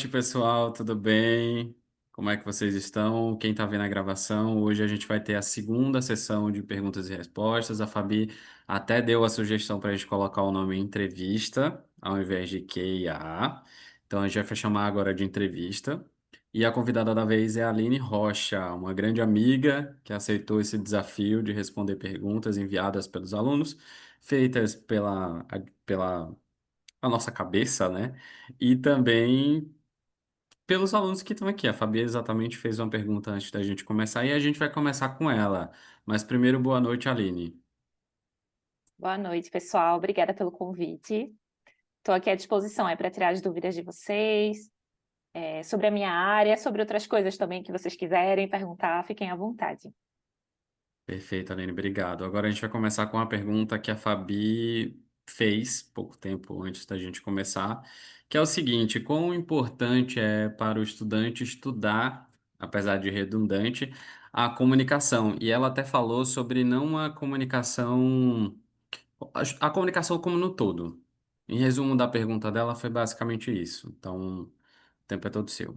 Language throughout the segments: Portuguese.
noite, pessoal, tudo bem? Como é que vocês estão? Quem está vendo a gravação, hoje a gente vai ter a segunda sessão de perguntas e respostas. A Fabi até deu a sugestão para a gente colocar o nome entrevista, ao invés de Q&A. Então a gente vai chamar agora de entrevista. E a convidada da vez é a Aline Rocha, uma grande amiga que aceitou esse desafio de responder perguntas enviadas pelos alunos, feitas pela a nossa cabeça, né? E também pelos alunos que estão aqui. A Fabi exatamente fez uma pergunta antes da gente começar e a gente vai começar com ela. Mas primeiro, boa noite, Aline. Boa noite, pessoal. Obrigada pelo convite. Estou aqui à disposição para tirar as dúvidas de vocês, sobre a minha área, sobre outras coisas também que vocês quiserem perguntar, fiquem à vontade. Perfeito, Aline, obrigado. Agora a gente vai começar com uma pergunta que a Fabi fez pouco tempo antes da gente começar, que é o seguinte: quão importante é para o estudante estudar, apesar de redundante, a comunicação? E ela até falou sobre não a comunicação. A comunicação como no todo. Em resumo da pergunta dela, foi basicamente isso. Então, o tempo é todo seu.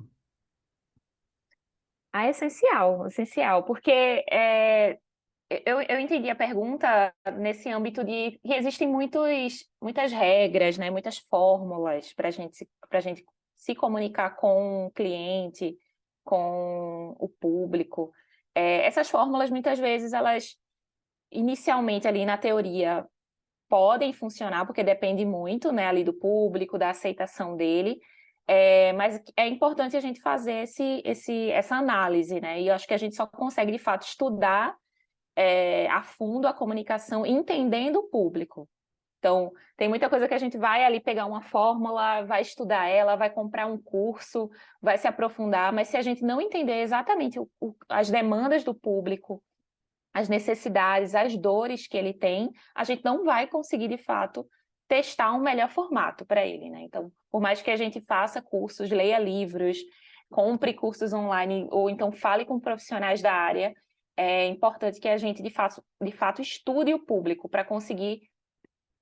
Ah, é essencial, essencial, porque eu entendi a pergunta nesse âmbito de que existem muitas regras, né, muitas fórmulas para gente se comunicar com o cliente, com o público. Essas fórmulas, muitas vezes, elas inicialmente ali na teoria podem funcionar, porque depende muito, né, ali do público, da aceitação dele, mas é importante a gente fazer essa análise, né, e eu acho que a gente só consegue, de fato, estudar a fundo a comunicação, entendendo o público. Então, tem muita coisa que a gente vai ali pegar uma fórmula, vai estudar ela, vai comprar um curso, vai se aprofundar, mas se a gente não entender exatamente as demandas do público, as necessidades, as dores que ele tem, a gente não vai conseguir, de fato, testar um melhor formato para ele, né? Então, por mais que a gente faça cursos, leia livros, compre cursos online, ou então fale com profissionais da área, é importante que a gente, de fato estude o público para conseguir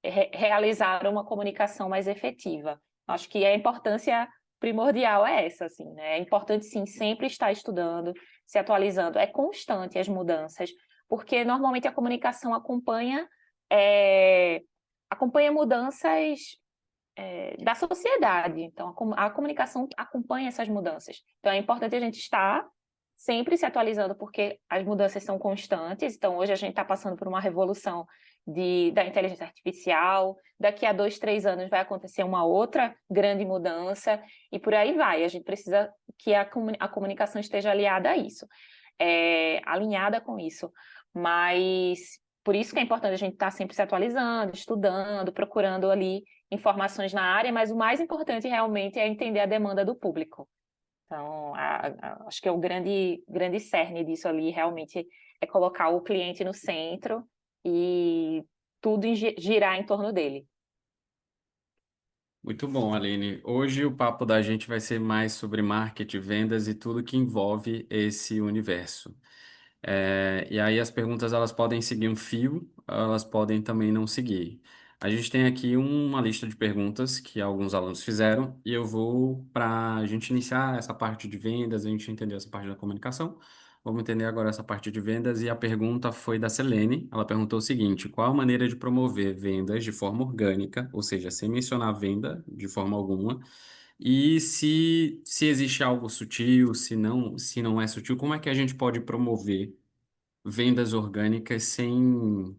realizar uma comunicação mais efetiva. Acho que a importância primordial é essa, assim, né? É importante, sim, sempre estar estudando, se atualizando. É constante as mudanças, porque normalmente a comunicação é, acompanha mudanças da sociedade. Então, a comunicação acompanha essas mudanças. Então, é importante a gente estar sempre se atualizando, porque as mudanças são constantes. Então, hoje a gente está passando por uma revolução da inteligência artificial. Daqui a 2, 3 anos vai acontecer uma outra grande mudança, e por aí vai. A gente precisa que a comunicação esteja aliada a isso, alinhada com isso. Mas por isso que é importante a gente estar sempre se atualizando, estudando, procurando ali informações na área, mas o mais importante realmente é entender a demanda do público. Então, acho que é o grande cerne disso ali, realmente, é colocar o cliente no centro e tudo girar em torno dele. Muito bom, Aline. Hoje o papo da gente vai ser mais sobre marketing, vendas e tudo que envolve esse universo. E aí as perguntas elas podem seguir um fio, elas podem também não seguir. A gente tem aqui uma lista de perguntas que alguns alunos fizeram e eu vou, para a gente iniciar essa parte de vendas, a gente entender essa parte da comunicação, vamos entender agora essa parte de vendas e a pergunta foi da Selene. Ela perguntou o seguinte: qual a maneira de promover vendas de forma orgânica, ou seja, sem mencionar venda de forma alguma? E se existe algo sutil, se não é sutil, como é que a gente pode promover vendas orgânicas sem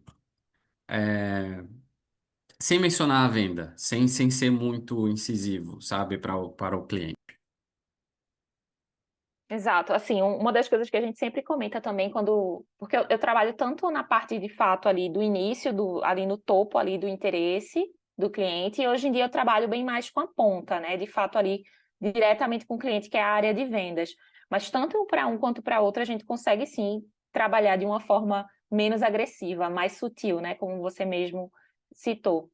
mencionar a venda, sem ser muito incisivo, sabe, para o cliente. Exato, assim, uma das coisas que a gente sempre comenta também porque eu trabalho tanto na parte de fato ali do início, ali no topo ali do interesse do cliente, e hoje em dia eu trabalho bem mais com a ponta, né, de fato ali diretamente com o cliente, que é a área de vendas. Mas tanto para um quanto para outro a gente consegue sim trabalhar de uma forma menos agressiva, mais sutil, né, como você mesmo citou.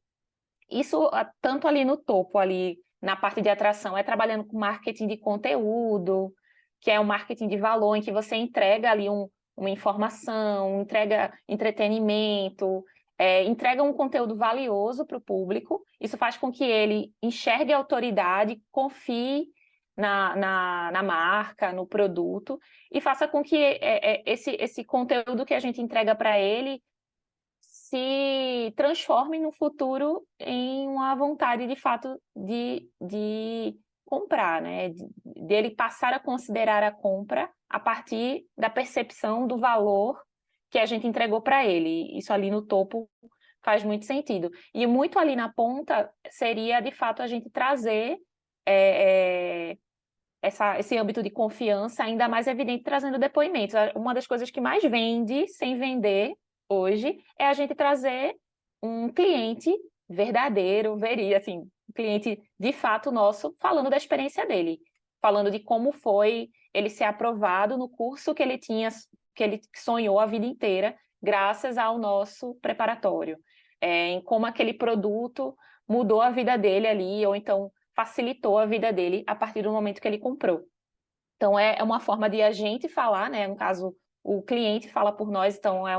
Isso tanto ali no topo, ali na parte de atração, é trabalhando com marketing de conteúdo, que é um marketing de valor, em que você entrega ali uma informação, entrega entretenimento, entrega um conteúdo valioso para o público. Isso faz com que ele enxergue a autoridade, confie na marca, no produto, e faça com que esse conteúdo que a gente entrega para ele se transforme no futuro em uma vontade de fato de comprar, né? Dele passar a considerar a compra a partir da percepção do valor que a gente entregou para ele. Isso ali no topo faz muito sentido. E muito ali na ponta seria, de fato, a gente trazer esse âmbito de confiança ainda mais evidente trazendo depoimentos. Uma das coisas que mais vende sem vender hoje é a gente trazer um cliente verdadeiro, verídico, assim, um cliente de fato nosso, falando da experiência dele, falando de como foi ele ser aprovado no curso que ele tinha, que ele sonhou a vida inteira, graças ao nosso preparatório, em como aquele produto mudou a vida dele ali, ou então facilitou a vida dele a partir do momento que ele comprou. Então, é uma forma de a gente falar, né? No caso, o cliente fala por nós, então é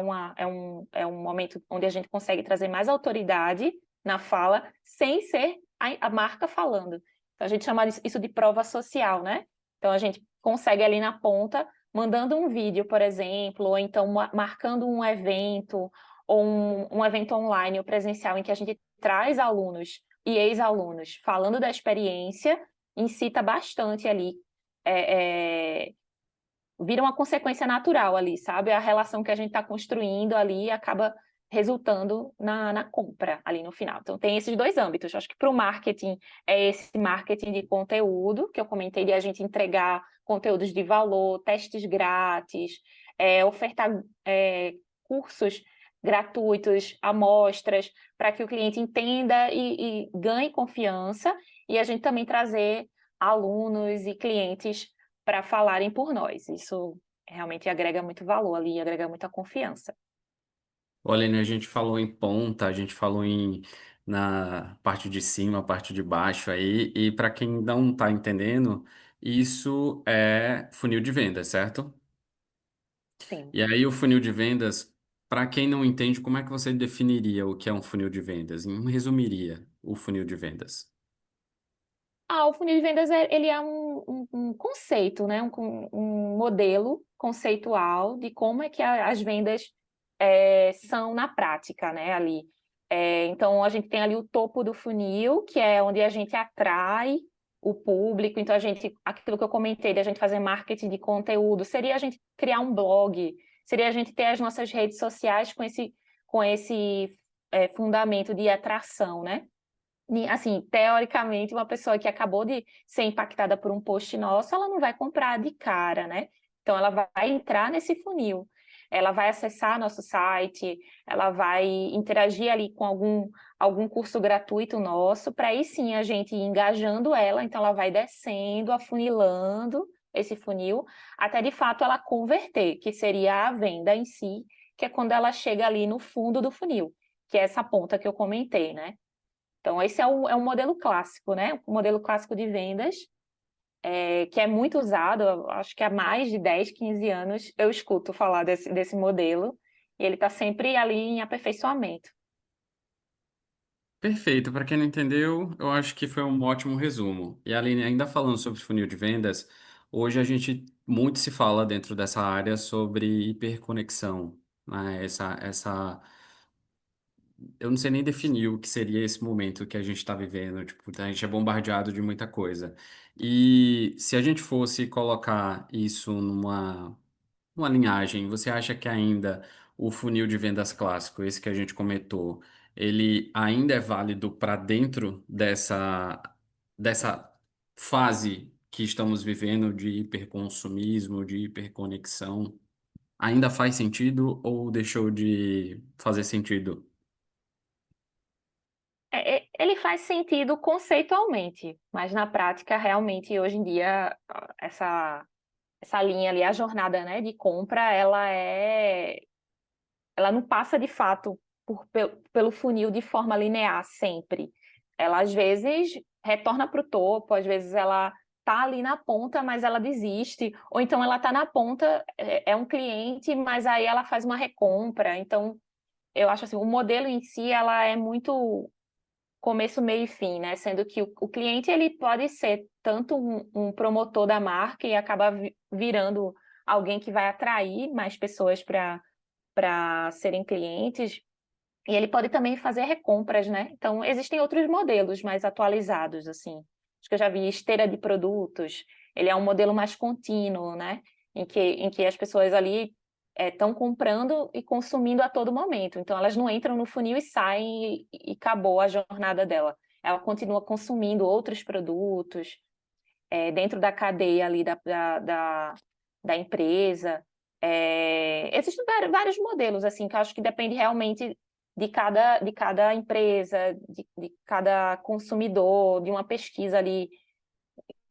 um momento onde a gente consegue trazer mais autoridade na fala, sem ser a marca falando. Então, a gente chama isso de prova social, né? Então, a gente consegue ali na ponta, mandando um vídeo, por exemplo, ou então marcando um evento, ou um evento online ou presencial, em que a gente traz alunos e ex-alunos falando da experiência, incita bastante ali, é, é, vira uma consequência natural ali, sabe? A relação que a gente está construindo ali acaba resultando na compra ali no final. Então, tem esses dois âmbitos. Eu acho que para o marketing é esse marketing de conteúdo, que eu comentei, de a gente entregar conteúdos de valor, testes grátis, ofertar cursos gratuitos, amostras, para que o cliente entenda e ganhe confiança, e a gente também trazer alunos e clientes para falarem por nós. Isso realmente agrega muito valor ali, agrega muita confiança. Olha, né, a gente falou em ponta, a gente falou na parte de cima, parte de baixo aí, e para quem não está entendendo, isso é funil de venda, certo? Sim. E aí o funil de vendas, para quem não entende, como é que você definiria o que é um funil de vendas? Resumiria o funil de vendas. O funil de vendas ele é um conceito, né? Um modelo conceitual de como é que as vendas são na prática, né? Ali. Então, a gente tem ali o topo do funil, que é onde a gente atrai o público. Então, aquilo que eu comentei, de a gente fazer marketing de conteúdo, seria a gente criar um blog, seria a gente ter as nossas redes sociais com esse fundamento de atração, né? Assim, teoricamente, uma pessoa que acabou de ser impactada por um post nosso, ela não vai comprar de cara, né? Então, ela vai entrar nesse funil, ela vai acessar nosso site, ela vai interagir ali com algum curso gratuito nosso, para aí sim a gente ir engajando ela, então ela vai descendo, afunilando esse funil, até de fato ela converter, que seria a venda em si, que é quando ela chega ali no fundo do funil, que é essa ponta que eu comentei, né? Então, esse é um modelo clássico, né? O modelo clássico de vendas, que é muito usado, eu acho que há mais de 10, 15 anos eu escuto falar desse modelo, e ele está sempre ali em aperfeiçoamento. Perfeito, para quem não entendeu, eu acho que foi um ótimo resumo. E Aline, ainda falando sobre funil de vendas, hoje a gente muito se fala dentro dessa área sobre hiperconexão, né? Eu não sei nem definir o que seria esse momento que a gente está vivendo, tipo, a gente é bombardeado de muita coisa. E se a gente fosse colocar isso uma linhagem, você acha que ainda o funil de vendas clássico, esse que a gente comentou, ele ainda é válido para dentro dessa fase que estamos vivendo de hiperconsumismo, de hiperconexão? Ainda faz sentido ou deixou de fazer sentido? Ele faz sentido conceitualmente, mas na prática, realmente, hoje em dia, essa linha ali, a jornada, né, de compra, ela não passa de fato pelo funil de forma linear sempre. Ela às vezes retorna para o topo, às vezes ela está ali na ponta, mas ela desiste, ou então ela está na ponta, é um cliente, mas aí ela faz uma recompra. Então, eu acho assim, o modelo em si ela é muito começo, meio e fim, né? Sendo que o cliente ele pode ser tanto um promotor da marca e acaba virando alguém que vai atrair mais pessoas para serem clientes, e ele pode também fazer recompras, né? Então, existem outros modelos mais atualizados, assim. Acho que eu já vi esteira de produtos, ele é um modelo mais contínuo, né? Em que as pessoas ali estão comprando e consumindo a todo momento. Então, elas não entram no funil e saem e acabou a jornada dela. Ela continua consumindo outros produtos dentro da cadeia ali da empresa. Existem vários modelos, assim, que eu acho que depende realmente de cada empresa, de cada consumidor, de uma pesquisa ali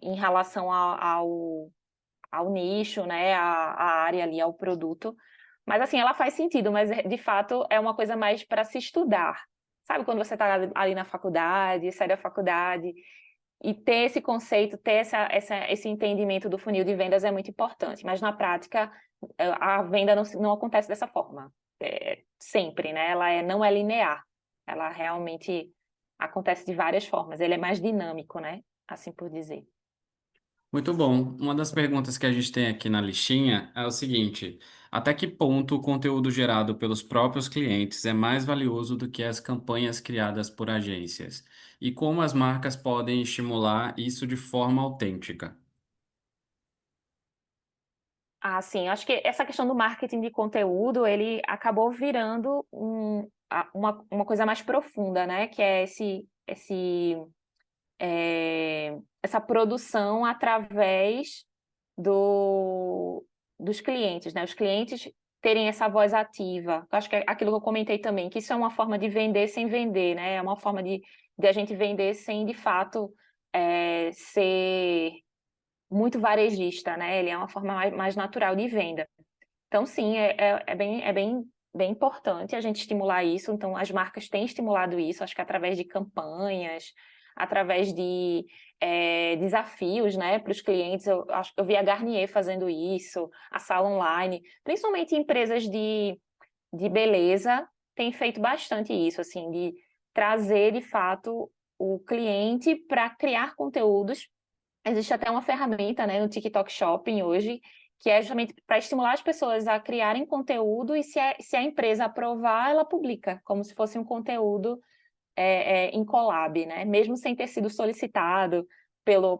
em relação ao nicho, né, à área ali, ao produto. Mas assim, ela faz sentido, mas de fato é uma coisa mais para se estudar. Sabe quando você está ali na faculdade, sai da faculdade, e ter esse conceito, ter esse entendimento do funil de vendas é muito importante, mas na prática a venda não acontece dessa forma, sempre, né? Não é linear, ela realmente acontece de várias formas, ele é mais dinâmico, né? Assim por dizer. Muito bom. Uma das perguntas que a gente tem aqui na listinha é o seguinte: até que ponto o conteúdo gerado pelos próprios clientes é mais valioso do que as campanhas criadas por agências? E como as marcas podem estimular isso de forma autêntica? Sim, acho que essa questão do marketing de conteúdo, ele acabou virando uma coisa mais profunda, né? Que é essa produção através dos clientes, né? Os clientes terem essa voz ativa. Eu acho que é aquilo que eu comentei também, que isso é uma forma de vender sem vender, né? É uma forma de a gente vender sem, de fato, ser muito varejista, né? Ele é uma forma mais natural de venda. Então, sim, bem importante a gente estimular isso. Então, as marcas têm estimulado isso, acho que através de campanhas, através de desafios, né, para os clientes. Eu acho que eu vi a Garnier fazendo isso, a Sala Online, principalmente empresas de beleza têm feito bastante isso, assim, de trazer de fato o cliente para criar conteúdos. Existe até uma ferramenta, né, no TikTok Shopping hoje, que é justamente para estimular as pessoas a criarem conteúdo e se a empresa aprovar, ela publica, como se fosse um conteúdo em collab, né? Mesmo sem ter sido solicitado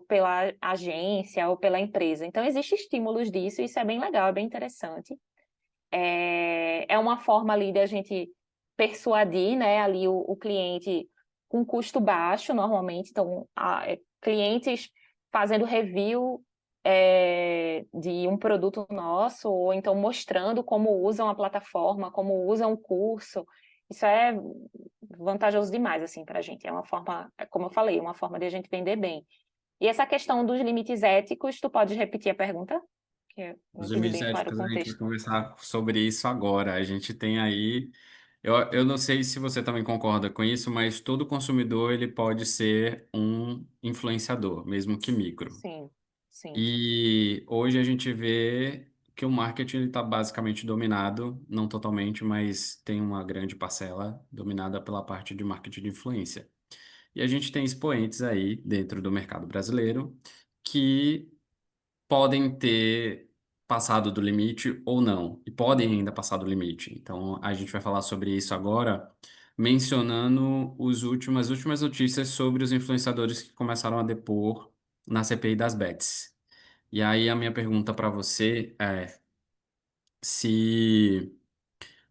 pela agência ou pela empresa. Então, existem estímulos disso, e isso é bem legal, é bem interessante. É uma forma ali de a gente persuadir, né, ali o cliente com custo baixo, normalmente. Então, clientes fazendo review de um produto nosso, ou então mostrando como usam a plataforma, como usam o curso. Isso é vantajoso demais, assim, para a gente. É uma forma, como eu falei, uma forma de a gente vender bem. E essa questão dos limites éticos, tu pode repetir a pergunta? Que eu não Os entendi limites bem qual era o éticos, a gente vai contexto. conversar sobre isso agora. A gente tem aí. Eu não sei se você também concorda com isso, mas todo consumidor ele pode ser um influenciador, mesmo que micro. Sim, sim. E hoje a gente vê que o marketing está basicamente dominado, não totalmente, mas tem uma grande parcela dominada pela parte de marketing de influência. E a gente tem expoentes aí dentro do mercado brasileiro que podem ter passado do limite ou não, e podem ainda passar do limite. Então, a gente vai falar sobre isso agora, mencionando as últimas notícias sobre os influenciadores que começaram a depor na CPI das bets. E aí, a minha pergunta para você é se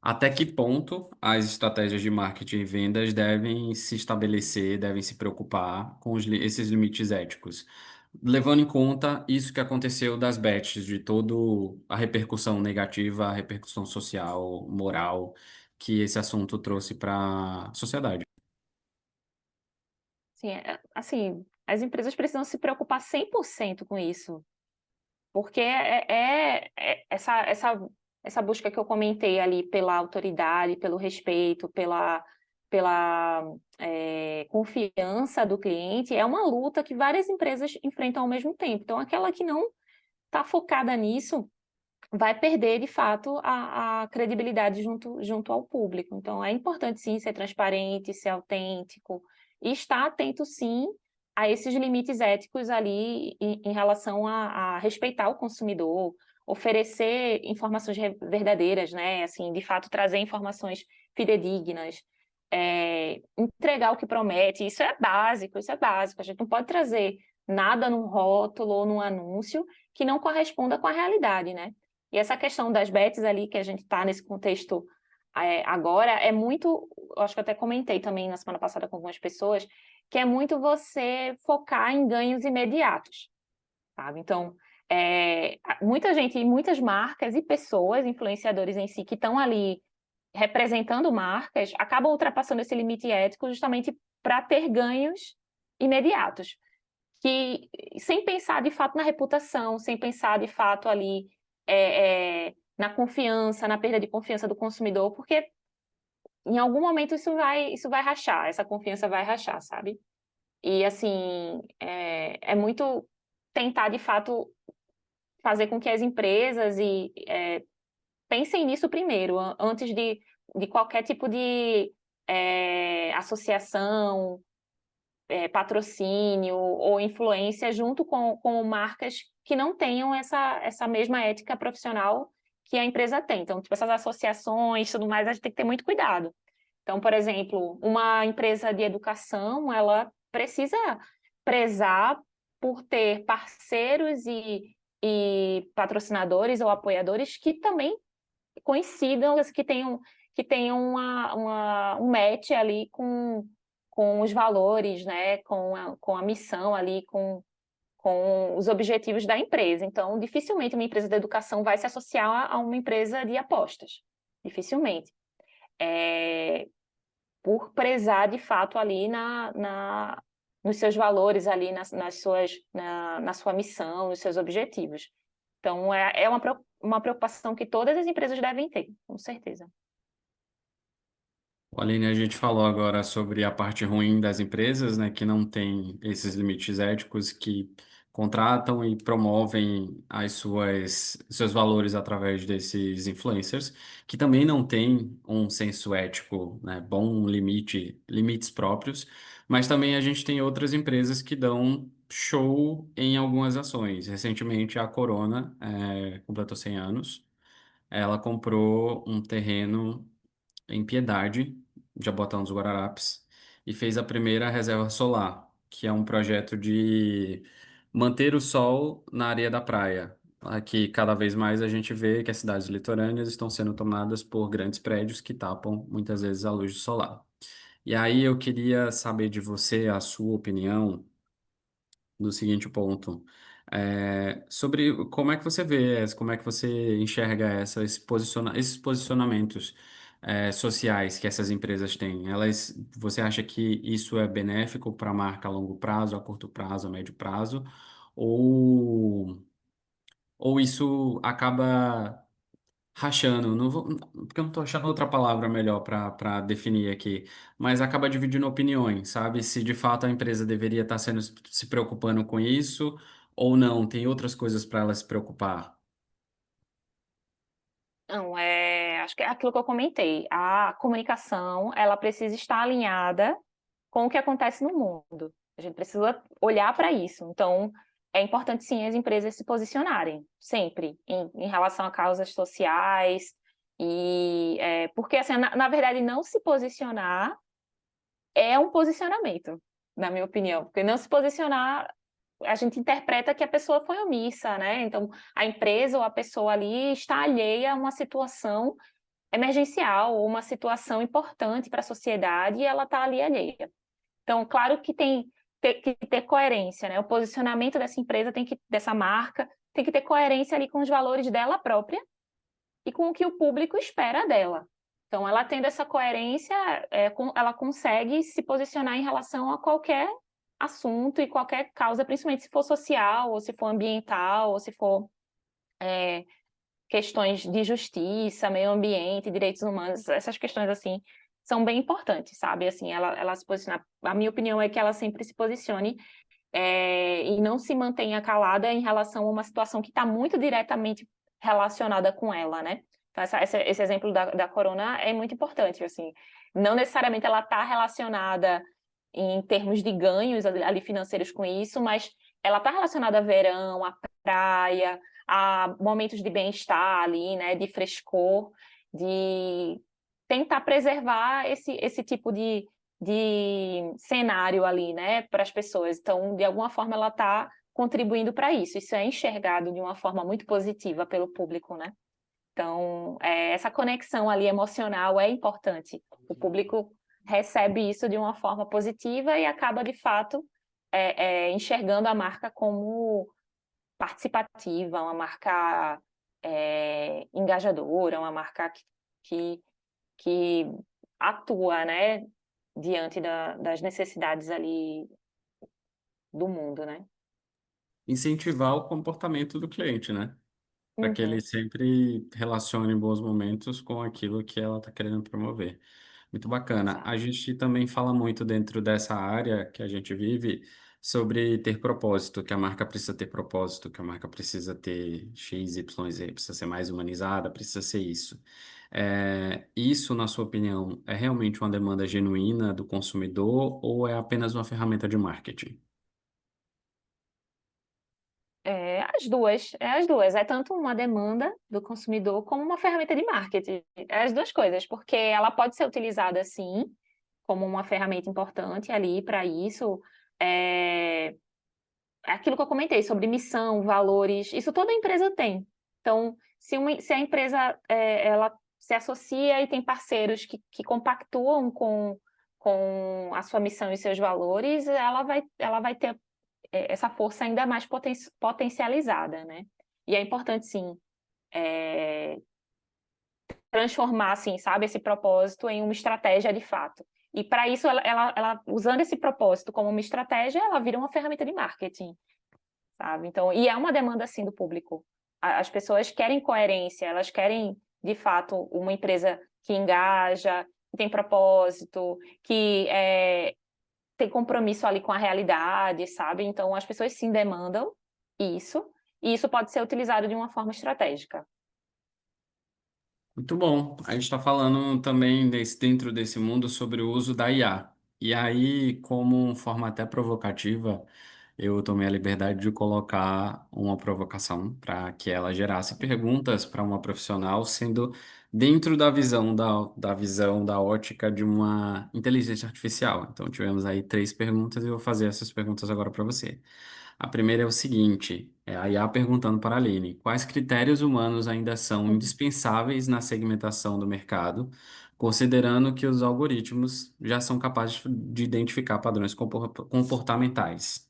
até que ponto as estratégias de marketing e vendas devem se estabelecer, devem se preocupar com esses limites éticos, levando em conta isso que aconteceu das bets, de toda a repercussão negativa, a repercussão social, moral que esse assunto trouxe para a sociedade. Sim, assim, as empresas precisam se preocupar 100% com isso, porque essa busca que eu comentei ali pela autoridade, pelo respeito, pela confiança do cliente, é uma luta que várias empresas enfrentam ao mesmo tempo. Então, aquela que não está focada nisso vai perder, de fato, a credibilidade junto ao público. Então, é importante, sim, ser transparente, ser autêntico e estar atento, sim, a esses limites éticos ali em relação a respeitar o consumidor, oferecer informações verdadeiras, né? Assim, de fato, trazer informações fidedignas, entregar o que promete. Isso é básico, isso é básico. A gente não pode trazer nada num rótulo ou num anúncio que não corresponda com a realidade, né? E essa questão das bets ali, que a gente está nesse contexto agora, é muito, eu acho que eu até comentei também na semana passada com algumas pessoas, que é muito você focar em ganhos imediatos, sabe? Então, muita gente, muitas marcas e pessoas, influenciadores em si, que estão ali representando marcas, acabam ultrapassando esse limite ético justamente para ter ganhos imediatos, que sem pensar de fato na reputação, sem pensar de fato ali na confiança, na perda de confiança do consumidor, porque em algum momento isso vai rachar, essa confiança vai rachar, sabe? E assim, é muito tentar de fato fazer com que as empresas pensem nisso primeiro, antes de qualquer tipo de associação, patrocínio ou influência junto com marcas que não tenham essa mesma ética profissional que a empresa tem. Então, tipo, essas associações, tudo mais, a gente tem que ter muito cuidado. Então, por exemplo, uma empresa de educação, ela precisa prezar por ter parceiros e patrocinadores ou apoiadores que também coincidam, que tenham um match ali com os valores, né? Com a missão ali, com os objetivos da empresa. Então, dificilmente uma empresa de educação vai se associar a uma empresa de apostas. Dificilmente. Por prezar, de fato, ali nos seus valores, ali na sua missão, nos seus objetivos. Então, é uma preocupação que todas as empresas devem ter, com certeza. Aline, a gente falou agora sobre a parte ruim das empresas, né, que não tem esses limites éticos, que contratam e promovem seus valores através desses influencers, que também não têm um senso ético, né, bom, limites próprios, mas também a gente tem outras empresas que dão show em algumas ações. Recentemente, a Corona, completou 100 anos. Ela comprou um terreno em Piedade, Jabotão dos Guararapes, e fez a primeira reserva solar, que é um projeto de manter o sol na areia da praia. Aqui, cada vez mais a gente vê que as cidades litorâneas estão sendo tomadas por grandes prédios que tapam muitas vezes a luz solar. E aí eu queria saber de você a sua opinião do seguinte ponto. Sobre como é que você vê, como é que você enxerga esses posicionamentos sociais que essas empresas têm. Você acha que isso é benéfico para a marca a longo prazo, a curto prazo, a médio prazo? Ou, ou isso acaba rachando? Não vou, porque eu não estou achando outra palavra melhor para definir aqui, mas acaba dividindo opiniões, sabe? Se de fato a empresa deveria estar se preocupando com isso ou não, tem outras coisas para ela se preocupar. Não, acho que é aquilo que eu comentei. A comunicação, ela precisa estar alinhada com o que acontece no mundo. A gente precisa olhar para isso. Então, é importante, sim, as empresas se posicionarem, sempre, em relação a causas sociais. Porque, assim, na verdade, não se posicionar é um posicionamento, na minha opinião. Porque não se posicionar, a gente interpreta que a pessoa foi omissa, né? Então, a empresa ou a pessoa ali está alheia a uma situação emergencial ou uma situação importante para a sociedade e ela está ali alheia. Então, claro que que ter coerência, né? O posicionamento dessa empresa dessa marca tem que ter coerência ali com os valores dela própria e com o que o público espera dela. Então, ela tendo essa coerência, ela consegue se posicionar em relação a qualquer assunto e qualquer causa, principalmente se for social, ou se for ambiental, ou se for questões de justiça, meio ambiente, direitos humanos, essas questões assim são bem importantes, sabe? Assim, ela se posicionar. A minha opinião é que ela sempre se posicione e não se mantenha calada em relação a uma situação que está muito diretamente relacionada com ela, né? Então, esse exemplo da Corona é muito importante, assim. Não necessariamente ela está relacionada em termos de ganhos ali financeiros com isso, mas ela está relacionada a verão, a praia, a momentos de bem-estar ali, né, de frescor, de tentar preservar esse tipo de cenário ali, né, para as pessoas. Então, de alguma forma, ela está contribuindo para isso. Isso é enxergado de uma forma muito positiva pelo público, né? Então, essa conexão ali emocional é importante. O público recebe isso de uma forma positiva e acaba, de fato, enxergando a marca como participativa, uma marca engajadora, uma marca que, que atua, né, diante das necessidades ali do mundo, né? Incentivar o comportamento do cliente, né? Para que ele Uhum, sempre relacione bons momentos com aquilo que ela está querendo promover. Muito bacana. A exato. gente também fala muito dentro dessa área que a gente vive sobre ter propósito, que a marca precisa ter propósito, que a marca precisa ter X, Y, Z, precisa ser mais humanizada, precisa ser isso. Isso, na sua opinião, é realmente uma demanda genuína do consumidor ou é apenas uma ferramenta de marketing? As duas. É tanto uma demanda do consumidor como uma ferramenta de marketing. É as duas coisas, porque ela pode ser utilizada, sim, como uma ferramenta importante ali para isso. É, é aquilo que eu comentei sobre missão, valores, isso toda empresa tem. Então, se a empresa ela se associa e tem parceiros que compactuam com a sua missão e seus valores, ela vai ter essa força ainda mais potencializada, né? E é importante, sim, transformar, assim, sabe, esse propósito em uma estratégia de fato. E para isso, ela, usando esse propósito como uma estratégia, ela vira uma ferramenta de marketing, sabe? Então, e é uma demanda, assim, do público. As pessoas querem coerência, elas querem, de fato, uma empresa que engaja, que tem propósito, que tem compromisso ali com a realidade, sabe? Então, as pessoas sim demandam isso, e isso pode ser utilizado de uma forma estratégica. Muito bom. A gente está falando também dentro desse mundo sobre o uso da IA. E aí, como forma até provocativa, eu tomei a liberdade de colocar uma provocação para que ela gerasse perguntas para uma profissional, sendo dentro da visão da ótica de uma inteligência artificial. Então, tivemos aí três perguntas e eu vou fazer essas perguntas agora para você. A primeira é o seguinte, é a IA perguntando para a Aline, quais critérios humanos ainda são Uhum. indispensáveis na segmentação do mercado, considerando que os algoritmos já são capazes de identificar padrões comportamentais?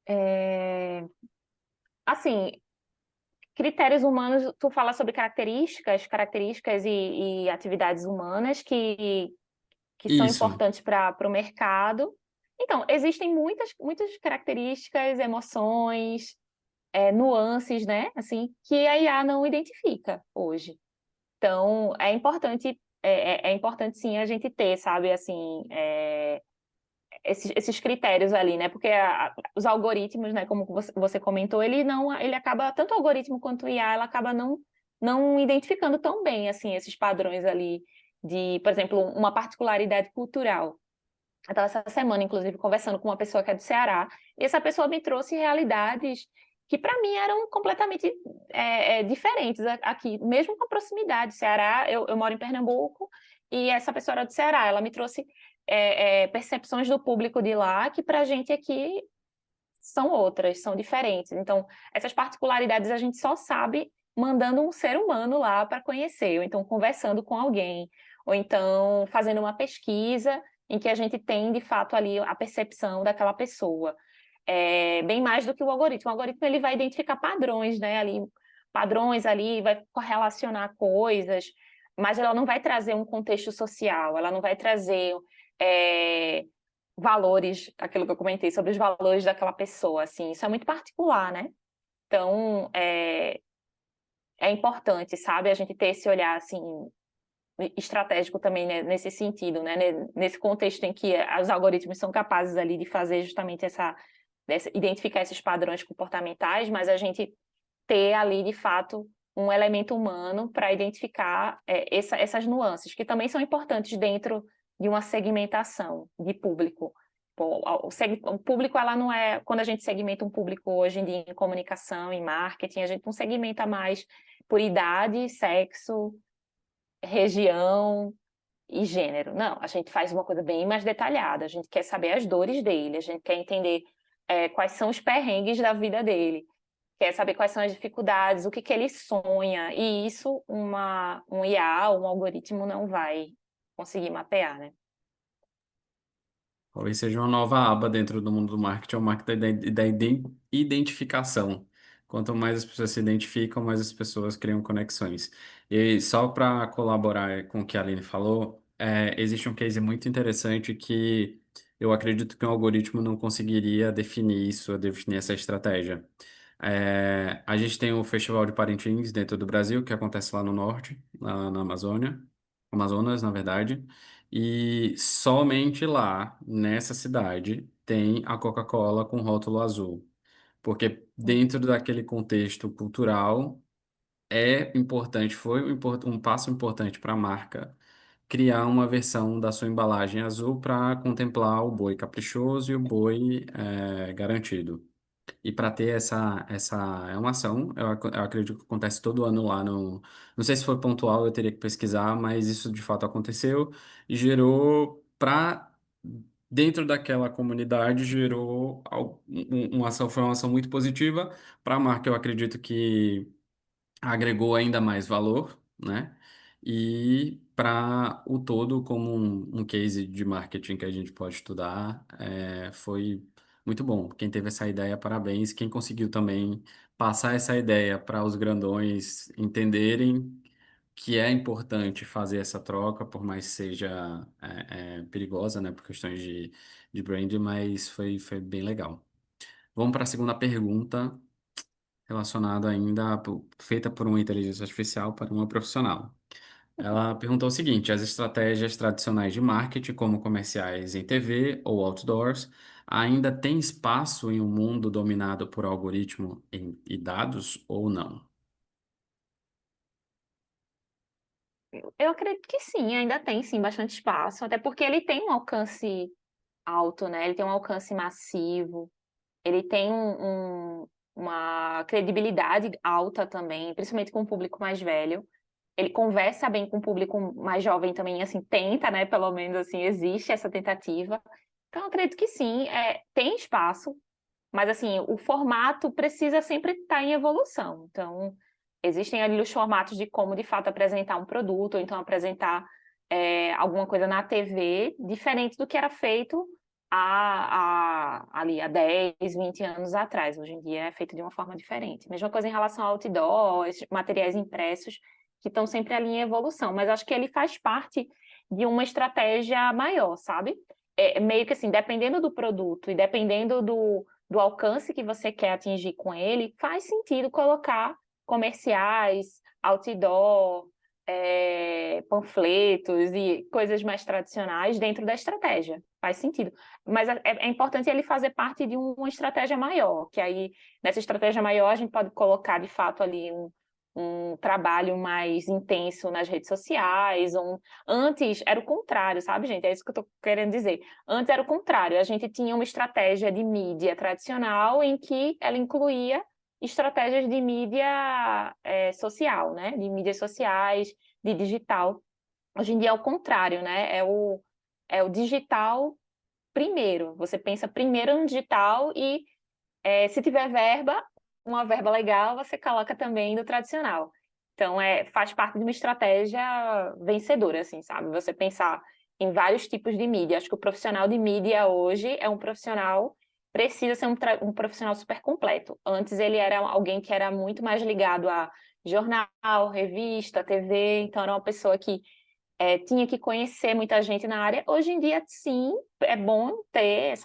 É, assim, critérios humanos, tu fala sobre características e atividades humanas que são Isso, importantes para o mercado. Então, existem muitas características, emoções, nuances, né? Assim, que a IA não identifica hoje. Então, é importante sim a gente ter, sabe, assim, esses critérios ali, né? Porque os algoritmos, né, como você comentou, ele acaba, tanto o algoritmo quanto o IA, ela acaba não identificando tão bem, assim, esses padrões ali de, por exemplo, uma particularidade cultural. Eu estava essa semana, inclusive, conversando com uma pessoa que é do Ceará, e essa pessoa me trouxe realidades que, para mim, eram completamente diferentes aqui, mesmo com a proximidade. Ceará, eu moro em Pernambuco, e essa pessoa era do Ceará. Ela me trouxe percepções do público de lá que, para a gente aqui, são outras, são diferentes. Então, essas particularidades a gente só sabe mandando um ser humano lá para conhecer, ou então conversando com alguém, ou então fazendo uma pesquisa em que a gente tem, de fato, ali a percepção daquela pessoa. Bem mais do que o algoritmo. O algoritmo ele vai identificar padrões, né? Padrões ali, vai correlacionar coisas, mas ela não vai trazer um contexto social, ela não vai trazer é, valores, aquilo que eu comentei sobre os valores daquela pessoa, assim, isso é muito particular, né? Então, é importante, sabe, a gente ter esse olhar, assim, estratégico também, né, nesse sentido, né, nesse contexto em que os algoritmos são capazes ali de fazer justamente identificar esses padrões comportamentais, mas a gente ter ali, de fato, um elemento humano para identificar essas nuances, que também são importantes dentro de uma segmentação de público. Pô, o público, ela não é. Quando a gente segmenta um público hoje em dia em comunicação, em marketing, a gente não segmenta mais por idade, sexo, região e gênero. Não, a gente faz uma coisa bem mais detalhada. A gente quer saber as dores dele, a gente quer entender quais são os perrengues da vida dele, quer saber quais são as dificuldades, o que que ele sonha. E isso um IA, um algoritmo não vai conseguir mapear, né? Talvez seja uma nova aba dentro do mundo do marketing, é o marketing da identificação. Quanto mais as pessoas se identificam, mais as pessoas criam conexões. E só para colaborar com o que a Aline falou, existe um case muito interessante que eu acredito que um algoritmo não conseguiria definir isso, definir essa estratégia. A gente tem o Festival de Parintins dentro do Brasil, que acontece lá no norte, lá na Amazônia, Amazonas, na verdade. E somente lá, nessa cidade, tem a Coca-Cola com rótulo azul. Porque dentro daquele contexto cultural, é importante, foi um passo importante para a marca criar uma versão da sua embalagem azul para contemplar o boi caprichoso e o boi garantido. E para ter essa é uma ação, eu acredito que acontece todo ano lá no. Não sei se foi pontual, eu teria que pesquisar, mas isso de fato aconteceu e gerou para dentro daquela comunidade gerou uma ação, foi uma ação muito positiva para a marca. Eu acredito que agregou ainda mais valor, né? E para o todo, como um case de marketing que a gente pode estudar, foi muito bom. Quem teve essa ideia, parabéns. Quem conseguiu também passar essa ideia para os grandões entenderem que é importante fazer essa troca, por mais que seja perigosa, né? Por questões de branding, mas foi bem legal. Vamos para a segunda pergunta relacionado ainda feita por uma inteligência artificial para uma profissional. Ela perguntou o seguinte: as estratégias tradicionais de marketing, como comerciais em TV ou outdoors, ainda têm espaço em um mundo dominado por algoritmo e dados ou não? Eu acredito que sim, ainda tem sim bastante espaço, até porque ele tem um alcance alto, né? Ele tem um alcance massivo, ele tem uma credibilidade alta também, principalmente com o público mais velho. Ele conversa bem com o público mais jovem também, assim, tenta, né? Pelo menos assim, existe essa tentativa. Então, eu acredito que sim, tem espaço, mas assim, o formato precisa sempre estar em evolução. Então, existem ali os formatos de como de fato apresentar um produto, ou então apresentar alguma coisa na TV, diferente do que era feito ali há 10, 20 anos atrás. Hoje em dia é feito de uma forma diferente. Mesma coisa em relação ao outdoor, esses materiais impressos, que estão sempre ali em evolução, mas acho que ele faz parte de uma estratégia maior, sabe? Meio que assim, dependendo do produto e dependendo do alcance que você quer atingir com ele, faz sentido colocar comerciais, outdoor, panfletos e coisas mais tradicionais dentro da estratégia. Faz sentido. Mas é importante ele fazer parte de uma estratégia maior, que aí, nessa estratégia maior, a gente pode colocar, de fato, ali um trabalho mais intenso nas redes sociais. Antes era o contrário, sabe, gente? É isso que eu estou querendo dizer. Antes era o contrário, a gente tinha uma estratégia de mídia tradicional em que ela incluía estratégias de mídia social, né? De mídias sociais, de digital. Hoje em dia é o contrário, né? É o digital primeiro. Você pensa primeiro no digital e se tiver verba, uma verba legal, você coloca também no tradicional. Então, faz parte de uma estratégia vencedora, assim, sabe? Você pensar em vários tipos de mídia. Acho que o profissional de mídia hoje é um profissional, precisa ser um profissional super completo. Antes ele era alguém que era muito mais ligado a jornal, revista, TV, então era uma pessoa que tinha que conhecer muita gente na área. Hoje em dia, sim, é bom ter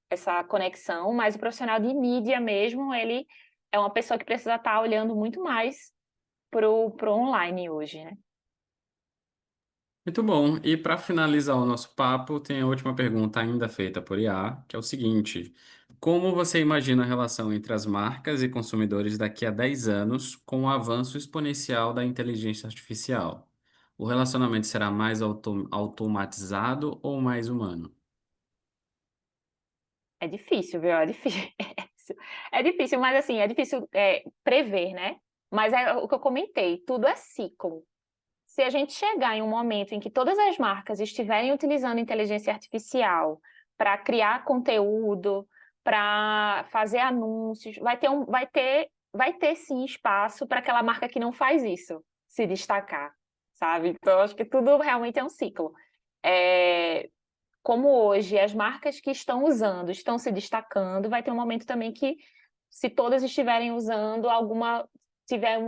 essa conexão, mas o profissional de mídia mesmo, ele é uma pessoa que precisa estar olhando muito mais pro online hoje, né? Muito bom. E para finalizar o nosso papo, tem a última pergunta ainda feita por IA, que é o seguinte: Como você imagina a relação entre as marcas e consumidores daqui a 10 anos com o avanço exponencial da inteligência artificial? O relacionamento será mais automatizado ou mais humano? É difícil, viu? É difícil. É difícil, mas assim, é difícil, prever, né. Mas é o que eu comentei, tudo é ciclo. Se a gente chegar em um momento em que todas as marcas estiverem utilizando inteligência artificial para criar conteúdo, para fazer anúncios, vai ter sim espaço para aquela marca que não faz isso se destacar, sabe. Então eu acho que tudo realmente é um ciclo. Eh, Como hoje as marcas que estão usando estão se destacando, vai ter um momento também que, se todas estiverem usando, alguma tiver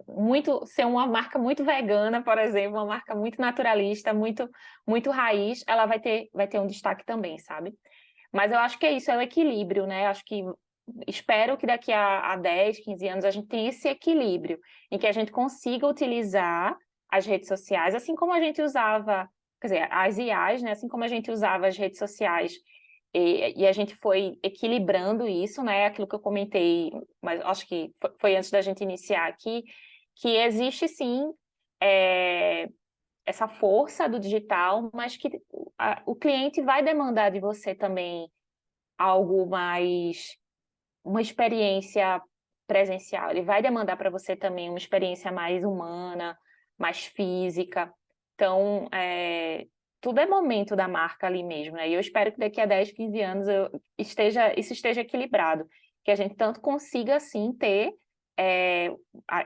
muito ser uma marca muito vegana, por exemplo, uma marca muito naturalista, muito raiz, ela vai ter um destaque também, sabe. Mas eu acho que é isso, é o equilíbrio, né, acho que espero que daqui a 10, 15 anos a gente tenha esse equilíbrio, em que a gente consiga utilizar as redes sociais, assim como a gente usava, quer dizer, as IAs, né, assim como a gente usava as redes sociais, e a gente foi equilibrando isso, né, aquilo que eu comentei, mas acho que foi antes da gente iniciar aqui, que existe sim, eh, essa força do digital, mas que o cliente vai demandar de você também algo mais, uma experiência presencial, ele vai demandar para você também uma experiência mais humana, mais física. Então, tudo é momento da marca ali mesmo, né, e eu espero que daqui a 10, 15 anos isso esteja equilibrado, que a gente tanto consiga assim ter,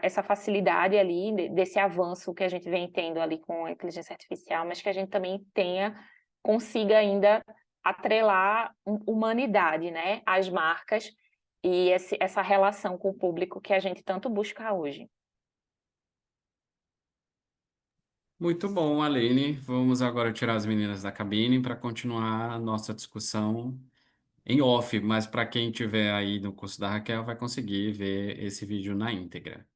essa facilidade ali desse avanço que a gente vem tendo ali com a inteligência artificial, mas que a gente também consiga ainda atrelar humanidade, né, às marcas e essa relação com o público que a gente tanto busca hoje. Muito bom, Aline. Vamos agora tirar as meninas da cabine para continuar a nossa discussão em off, mas para quem tiver aí no curso da Raquel vai conseguir ver esse vídeo na íntegra.